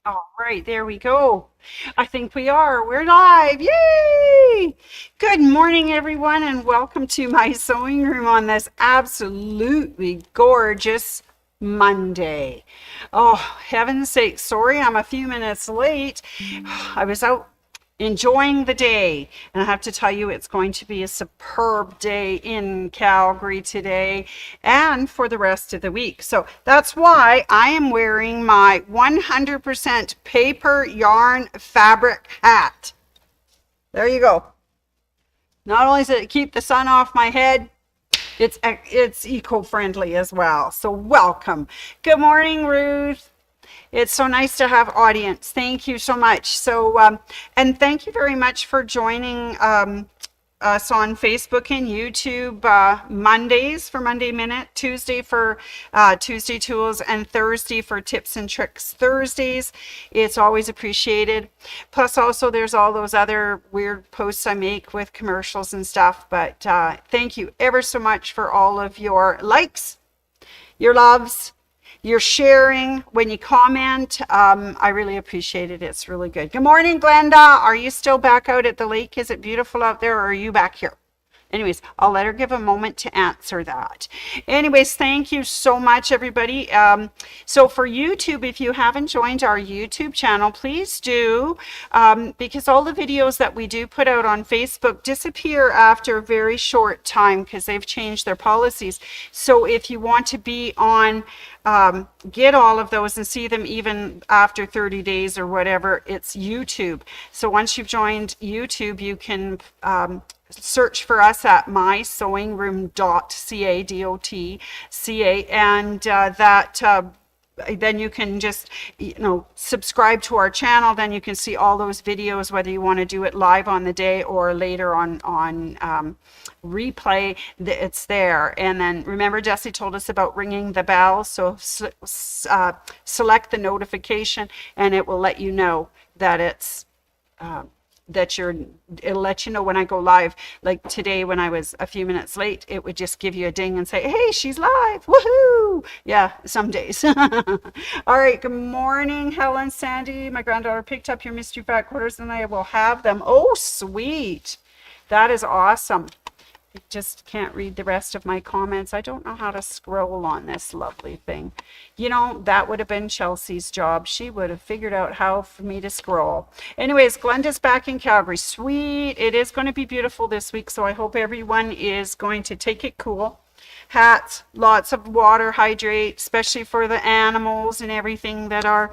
All right, there we go. I think we are. We're live. Yay! Good morning, everyone, and welcome to my sewing room on this absolutely gorgeous Monday. Oh, heaven's sake, sorry I'm a few minutes late. I was out enjoying the day. And I have to tell you, it's going to be a superb day in Calgary today and for the rest of the week. So that's why I am wearing my 100% paper yarn fabric hat. There you go. Not only does it keep the sun off my head, it's eco-friendly as well. So welcome. Good morning, Ruth. It's so nice to have audience. Thank you so much. So, and thank you very much for joining us on Facebook and YouTube. Mondays for Monday Minute, Tuesday for Tuesday Tools, and Thursday for Tips and Tricks Thursdays. It's always appreciated. Plus, also, there's all those other weird posts I make with commercials and stuff. But thank you ever so much for all of your likes, your loves, your sharing, when you comment. I really appreciate it. It's really good. Good morning, Glenda. Are you still back out at the lake? Is it beautiful out there, or are you back here? Anyways, I'll let her give a moment to answer that. Anyways, thank you so much, everybody. So for YouTube, if you haven't joined our YouTube channel, please do, because all the videos that we do put out on Facebook disappear after a very short time because they've changed their policies. So if you want to be on, get all of those and see them even after 30 days or whatever, it's YouTube. So once you've joined YouTube, you can search for us at mysewingroom.ca, D-O-T-C-A, and then you can just, subscribe to our channel. Then you can see all those videos, whether you want to do it live on the day or later on replay. It's there. And then remember, Jesse told us about ringing the bell. So select the notification, and it will let you know that it's it'll let you know when I go live. Like today, when I was a few minutes late, it would just give you a ding and say, hey, she's live. Woohoo! Yeah, some days. All right, good morning, Helen, Sandy. My granddaughter picked up your mystery fat quarters and I will have them. Oh, sweet. That is awesome. I just can't read the rest of my comments. I don't know how to scroll on this lovely thing. That would have been Chelsea's job. She would have figured out how for me to scroll. Anyways, Glenda's back in Calgary. Sweet. It is going to be beautiful this week, so I hope everyone is going to take it cool. Hats, lots of water, hydrate, especially for the animals and everything that are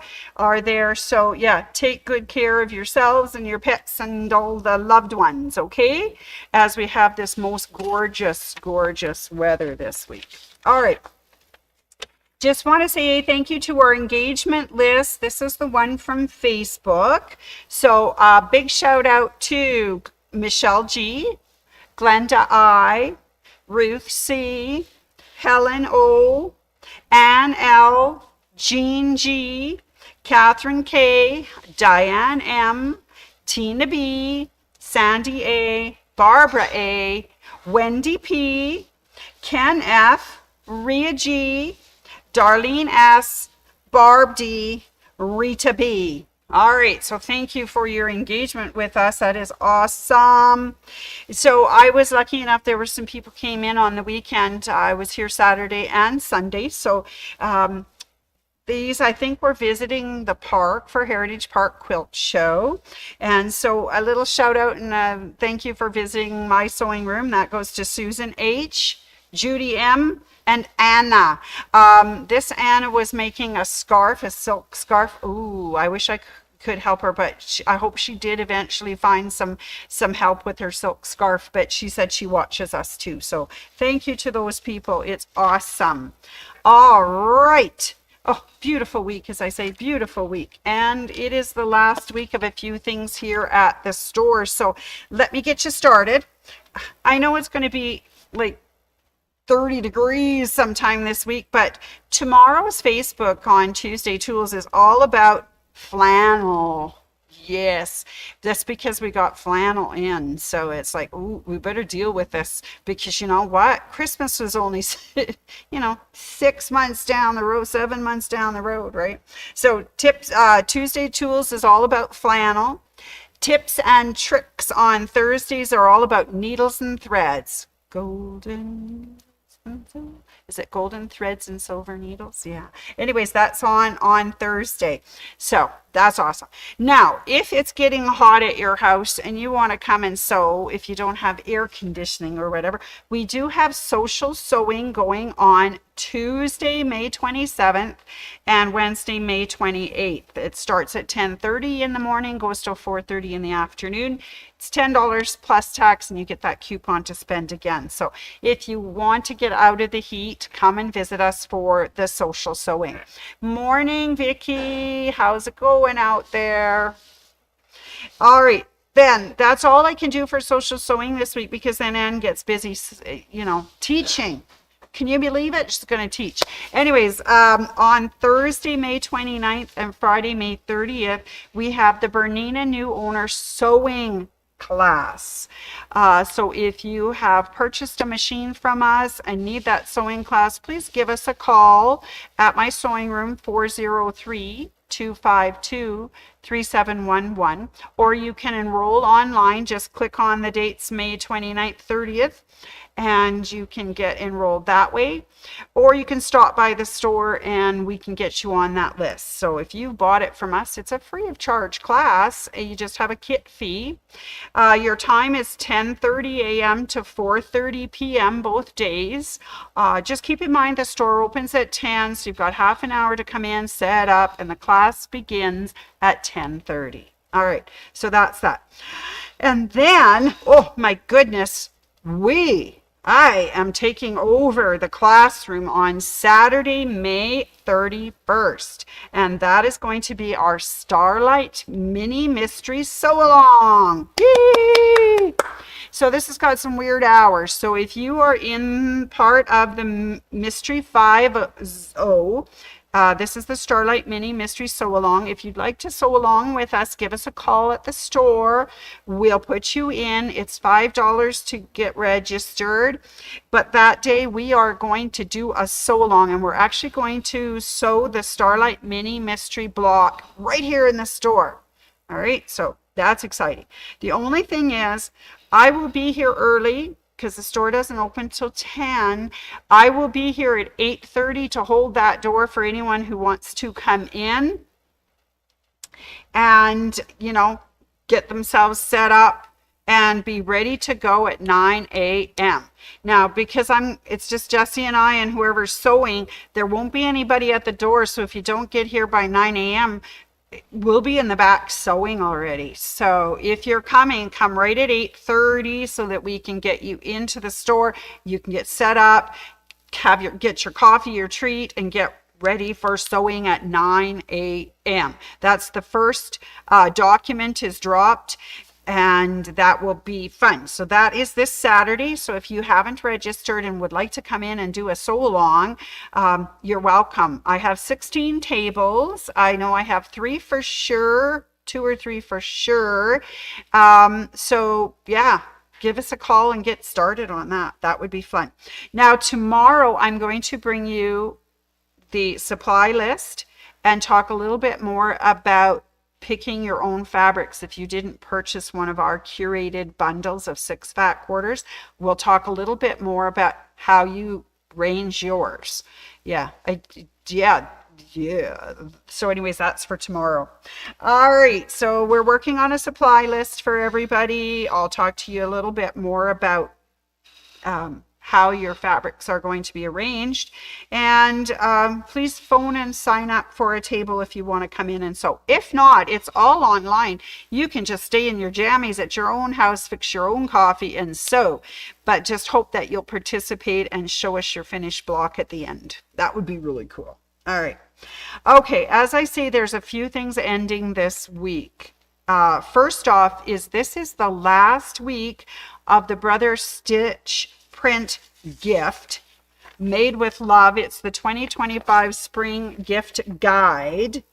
there. So yeah, take good care of yourselves and your pets and all the loved ones, okay? As we have this most gorgeous, gorgeous weather this week. All right. Just want to say thank you to our engagement list. This is the one from Facebook. So big shout out to Michelle G, Glenda I, Ruth C, Helen O, Ann L, Jean G, Catherine K, Diane M, Tina B, Sandy A, Barbara A, Wendy P, Ken F, Ria G, Darlene S, Barb D, Rita B. All right, so thank you for your engagement with us. That is awesome. So I was lucky enough, there were some people came in on the weekend. I was here Saturday and Sunday. So these, I think, were visiting the park for Heritage Park Quilt Show. And so a little shout out and thank you for visiting my sewing room. That goes to Susan H, Judy M, and Anna. This Anna was making a scarf, a silk scarf. Ooh, I wish I could help her, but I hope she did eventually find some help with her silk scarf. But she said she watches us too. So thank you to those people. It's awesome. All right. Oh, beautiful week, as I say, beautiful week. And it is the last week of a few things here at the store. So let me get you started. I know it's going to be like 30 degrees sometime this week, but tomorrow's Facebook on Tuesday Tools is all about flannel. Yes, that's because we got flannel in. So it's like, ooh, we better deal with this because you know what? Christmas was only, 6 months down the road, 7 months down the road, right? So tips, Tuesday Tools is all about flannel. Tips and tricks on Thursdays are all about needles and threads. Golden. Is it golden threads and silver needles? Yeah. Anyways, that's on Thursday. So that's awesome. Now, if it's getting hot at your house and you want to come and sew, if you don't have air conditioning or whatever, we do have social sewing going on Tuesday, May 27th and Wednesday, May 28th. It starts at 10:30 in the morning, goes till 4:30 in the afternoon. It's $10 plus tax and you get that coupon to spend again. So if you want to get out of the heat, come and visit us for the social sewing. Morning, Vicki. How's it going out there? All right. Then that's all I can do for social sewing this week because then Ann gets busy, teaching. Can you believe it? She's going to teach. Anyways, on Thursday, May 29th and Friday, May 30th, we have the Bernina New Owner Sewing class. So if you have purchased a machine from us and need that sewing class, please give us a call at my sewing room, 403-252-3711, or you can enroll online. Just click on the dates May 29th, 30th, and you can get enrolled that way, or you can stop by the store and we can get you on that list. So if you bought it from us, it's a free of charge class. You just have a kit fee. Your time is 10:30 a.m. to 4:30 p.m. both days. Just keep in mind the store opens at 10, so you've got half an hour to come in, set up, and the class begins at 10:30. All right, so that's that. And then, oh my goodness, I am taking over the classroom on Saturday, May 31st, and that is going to be our Starlight Mini Mystery Sew-Along. Yay! So this has got some weird hours. So if you are in part of the Mystery 5-0, this is the Starlight Mini Mystery Sew-Along. If you'd like to sew along with us, give us a call at the store. We'll put you in. It's $5 to get registered. But that day we are going to do a sew-along, and we're actually going to sew the Starlight Mini Mystery block right here in the store. All right, so that's exciting. The only thing is, I will be here early because the store doesn't open till 10. I will be here at 8:30 to hold that door for anyone who wants to come in and, get themselves set up and be ready to go at 9 a.m. Now, because it's just Jessie and I and whoever's sewing, there won't be anybody at the door. So if you don't get here by 9 a.m., we'll be in the back sewing already. So if you're coming, come right at 8:30 so that we can get you into the store. You can get set up, get your coffee, your treat, and get ready for sewing at 9 a.m. That's the first document is dropped, and that will be fun. So that is this Saturday. So if you haven't registered and would like to come in and do a sew along, you're welcome. I have 16 tables. I know I have 3 for sure, 2 or 3 for sure. So yeah, give us a call and get started on that. That would be fun. Now tomorrow I'm going to bring you the supply list and talk a little bit more about picking your own fabrics. If you didn't purchase one of our curated bundles of 6 fat quarters, we'll talk a little bit more about how you range yours. Yeah. So anyways, that's for tomorrow. All right. So we're working on a supply list for everybody. I'll talk to you a little bit more about how your fabrics are going to be arranged, and please phone and sign up for a table if you want to come in and sew. If not, it's all online. You can just stay in your jammies at your own house, fix your own coffee and sew, but just hope that you'll participate and show us your finished block at the end. That would be really cool. All right. Okay, as I say, there's a few things ending this week. First off this is the last week of the Brother Stitch print gift made with love. It's the 2025 spring gift guide,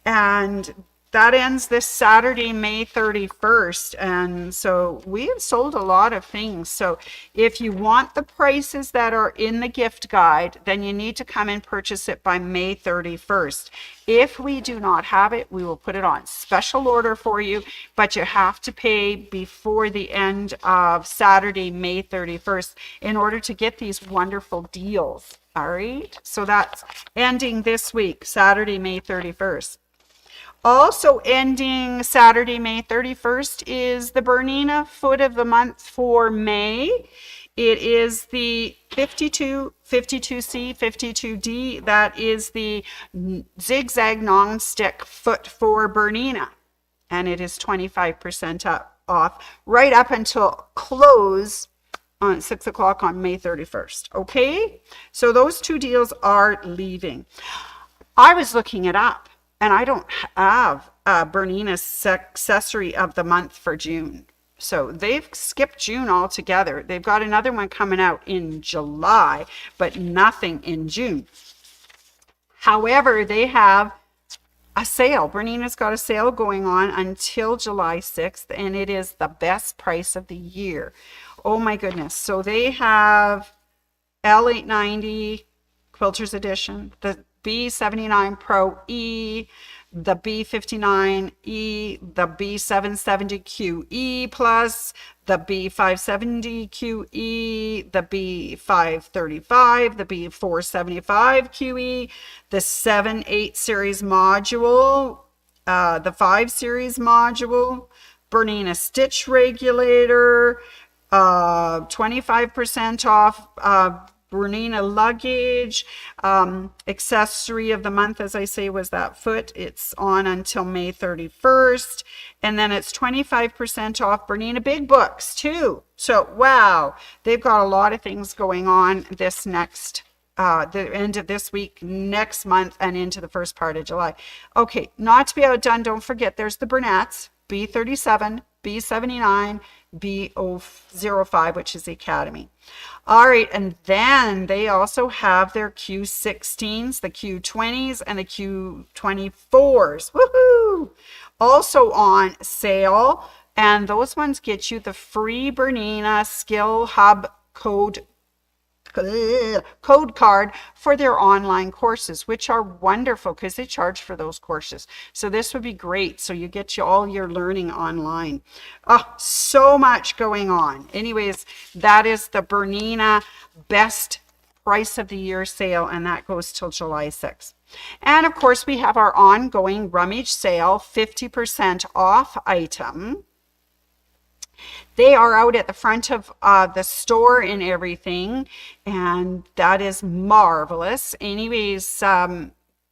and that ends this Saturday, May 31st. And so we have sold a lot of things. So if you want the prices that are in the gift guide, then you need to come and purchase it by May 31st. If we do not have it, we will put it on special order for you, but you have to pay before the end of Saturday, May 31st in order to get these wonderful deals. All right. So that's ending this week, Saturday, May 31st. Also ending Saturday, May 31st is the Bernina Foot of the Month for May. It is the 52, 52C, 52D. That is the zigzag non-stick foot for Bernina. And it is 25% off right up until close on 6 o'clock on May 31st. Okay? So those two deals are leaving. I was looking it up. And I don't have Bernina's accessory of the month for June. So they've skipped June altogether. They've got another one coming out in July, but nothing in June. However, they have a sale. Bernina's got a sale going on until July 6th, and it is the best price of the year. Oh my goodness. So they have L890 Quilters Edition, the B79 Pro E, the B59E, the B770QE Plus, the B570QE, the B535, the B475QE, the 7-8 series module, the 5 series module, Bernina stitch regulator, 25% off Bernina luggage. Accessory of the month, as I say, was that foot. It's on until May 31st. And then it's 25% off Bernina big books too. So, wow, they've got a lot of things going on this next, the end of this week, next month, and into the first part of July. Okay, not to be outdone, don't forget there's the Burnett's, B37, B79, B005, which is the Academy. All right, and then they also have their Q16s, the Q20s, and the Q24s. Woohoo! Also on sale, and those ones get you the free Bernina Skill Hub code card for their online courses, which are wonderful because they charge for those courses. So this would be great. So you get all your learning online. Oh, so much going on. Anyways, that is the Bernina best price of the year sale, and that goes till July 6th. And of course, we have our ongoing rummage sale, 50% off item. They are out at the front of the store and everything, and that is marvelous. Anyways,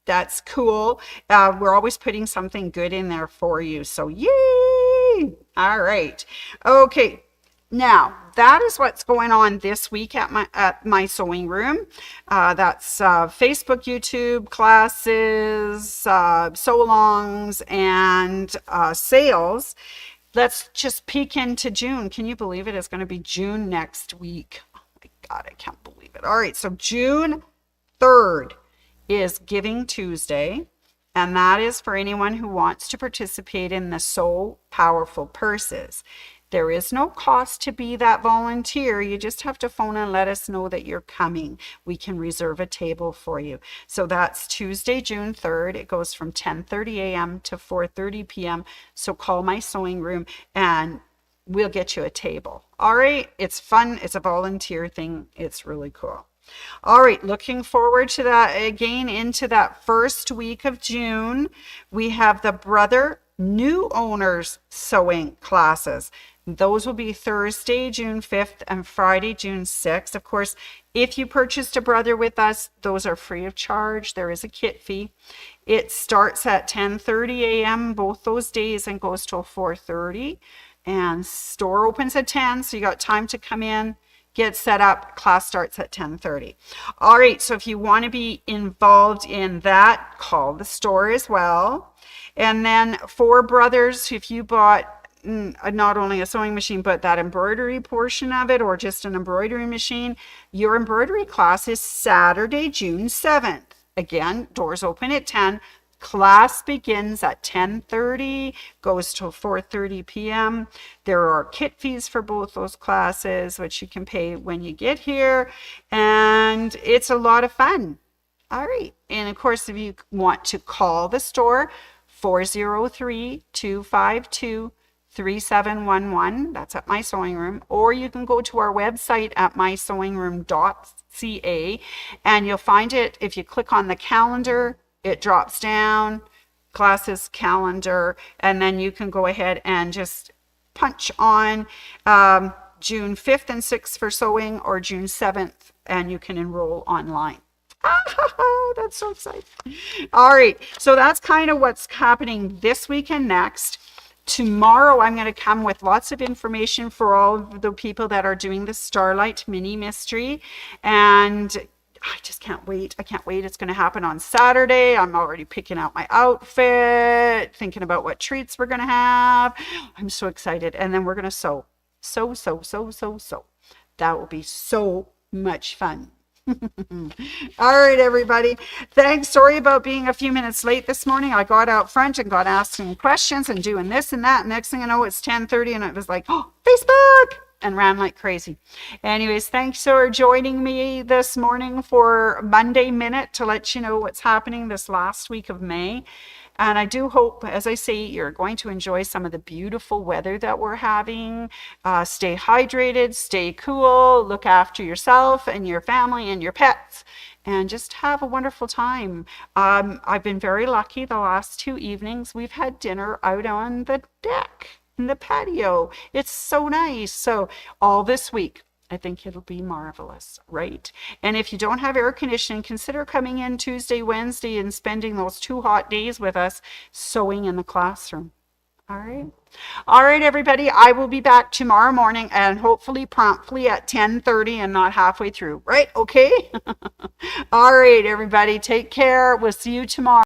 that's cool. We're always putting something good in there for you, so yay! All right. Okay. Now, that is what's going on this week at my sewing room. That's Facebook, YouTube, classes, sew-alongs, and sales. Let's just peek into June. Can you believe it? It's going to be June next week. Oh my God, I can't believe it. All right, so June 3rd is Giving Tuesday, and that is for anyone who wants to participate in the Sew Powerful Purses. There is no cost to be that volunteer. You just have to phone and let us know that you're coming. We can reserve a table for you. So that's Tuesday, June 3rd. It goes from 10:30 a.m. to 4:30 p.m. So call my sewing room and we'll get you a table. All right. It's fun. It's a volunteer thing. It's really cool. All right, looking forward to that again into that first week of June. We have the Brother New Owners Sewing classes. Those will be Thursday, June 5th and Friday, June 6th. Of course, if you purchased a Brother with us, those are free of charge. There is a kit fee. It starts at 10:30 a.m. both those days and goes till 4:30. And store opens at 10, so you got time to come in, get set up. Class starts at 10:30. All right, so if you want to be involved in that, call the store as well. And then for Brothers, if you bought not only a sewing machine, but that embroidery portion of it, or just an embroidery machine, your embroidery class is Saturday, June 7th. Again, doors open at 10, Class begins at 10:30, goes till 4:30 p.m. There are kit fees for both those classes, which you can pay when you get here, and it's a lot of fun. All right. And of course, if you want to call the store, 403-252-3711. That's at My Sewing Room. Or you can go to our website at mysewingroom.ca, and you'll find it. If you click on the calendar, it drops down, classes calendar, and then you can go ahead and just punch on June 5th and 6th for sewing, or June 7th, and you can enroll online. That's so exciting. All right, so that's kind of what's happening this week and next. Tomorrow I'm going to come with lots of information for all of the people that are doing the Starlight Mini Mystery, and I just can't wait. I can't wait. It's going to happen on Saturday. I'm already picking out my outfit, thinking about what treats we're going to have. I'm so excited. And then we're going to sew. Sew. That will be so much fun. All right, everybody. Thanks. Sorry about being a few minutes late this morning. I got out front and got asking questions and doing this and that. Next thing I know, it's 10:30 and it was like, oh, Facebook, and ran like crazy. Anyways, thanks for joining me this morning for Monday Minute to let you know what's happening this last week of May. And I do hope, as I say, you're going to enjoy some of the beautiful weather that we're having. Stay hydrated, stay cool, look after yourself and your family and your pets, and just have a wonderful time. I've been very lucky the last 2 evenings. We've had dinner out on the deck in the patio. It's so nice. So all this week, I think it'll be marvelous, right? And if you don't have air conditioning, consider coming in Tuesday, Wednesday, and spending those 2 hot days with us sewing in the classroom. All right. All right, everybody. I will be back tomorrow morning, and hopefully promptly at 10:30 and not halfway through, right? Okay. All right, everybody. Take care. We'll see you tomorrow.